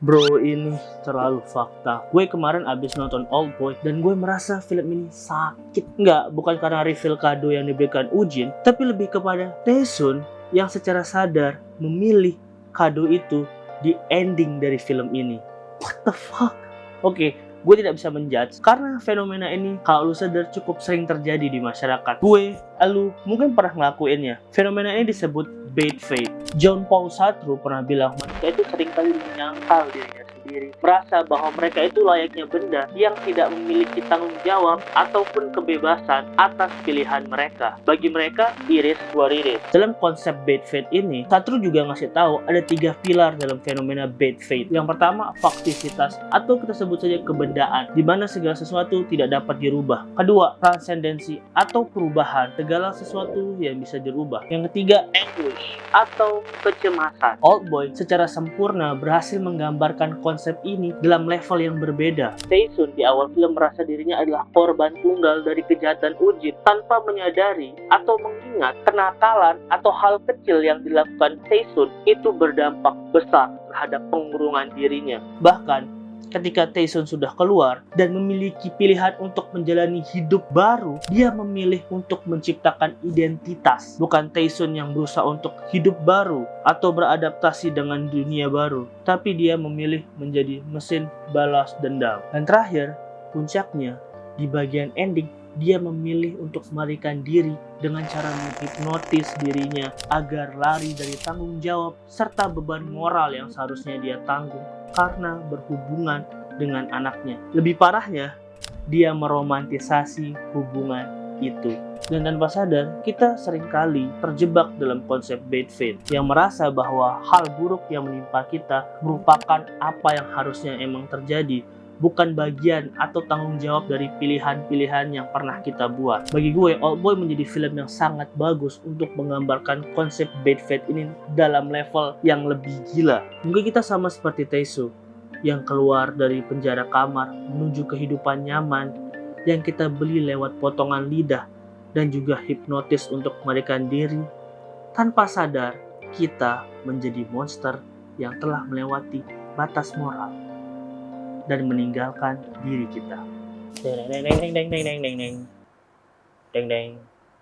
Bro, ini terlalu fakta. Gue kemarin abis nonton Oldboy dan gue merasa film ini sakit. Enggak, bukan karena reveal kado yang diberikan Ujin, tapi lebih kepada Taesun yang secara sadar memilih kado itu di ending dari film ini. What the fuck? Oke, gue tidak bisa menjudge karena fenomena ini kalau lu sadar cukup sering terjadi di masyarakat. Gue, lu mungkin pernah ngelakuinnya. Fenomena ini disebut bait fate. John Paul Sartre pernah bilang manusia itu seringkali menyangkal dirinya sendiri, merasa bahwa mereka itu layaknya benda yang tidak memiliki tanggung jawab ataupun kebebasan atas pilihan mereka. Bagi mereka, iris what it is. Dalam konsep bait fate ini, Sartre juga ngasih tahu ada 3 pilar dalam fenomena bait fate. Yang pertama, faktisitas atau kita sebut saja kebendaan, di mana segala sesuatu tidak dapat dirubah. Kedua, transendensi atau perubahan, segala sesuatu yang bisa dirubah. Yang ketiga, anguish atau kecemasan. Oldboy secara sempurna berhasil menggambarkan konsep ini dalam level yang berbeda. Taesun di awal film merasa dirinya adalah korban tunggal dari kejahatan Ujin tanpa menyadari atau mengingat kenakalan atau hal kecil yang dilakukan Taesun itu berdampak besar terhadap pengurungan dirinya. Bahkan ketika Taesun sudah keluar dan memiliki pilihan untuk menjalani hidup baru, dia memilih untuk menciptakan identitas. Bukan Taesun yang berusaha untuk hidup baru atau beradaptasi dengan dunia baru, tapi dia memilih menjadi mesin balas dendam. Dan terakhir, puncaknya, di bagian ending, dia memilih untuk melarikan diri dengan cara menghipnotis dirinya agar lari dari tanggung jawab serta beban moral yang seharusnya dia tanggung karena berhubungan dengan anaknya. Lebih parahnya, dia meromantisasi hubungan itu. Dan tanpa sadar, kita seringkali terjebak dalam konsep bait fate yang merasa bahwa hal buruk yang menimpa kita merupakan apa yang harusnya emang terjadi, bukan bagian atau tanggung jawab dari pilihan-pilihan yang pernah kita buat. Bagi gue, Oldboy menjadi film yang sangat bagus untuk menggambarkan konsep bait fate ini dalam level yang lebih gila. Mungkin kita sama seperti Taesun yang keluar dari penjara kamar menuju kehidupan nyaman yang kita beli lewat potongan lidah dan juga hipnotis untuk melarikan diri. Tanpa sadar, kita menjadi monster yang telah melewati batas moral dan meninggalkan diri kita. Deng deng deng deng deng deng deng deng deng deng.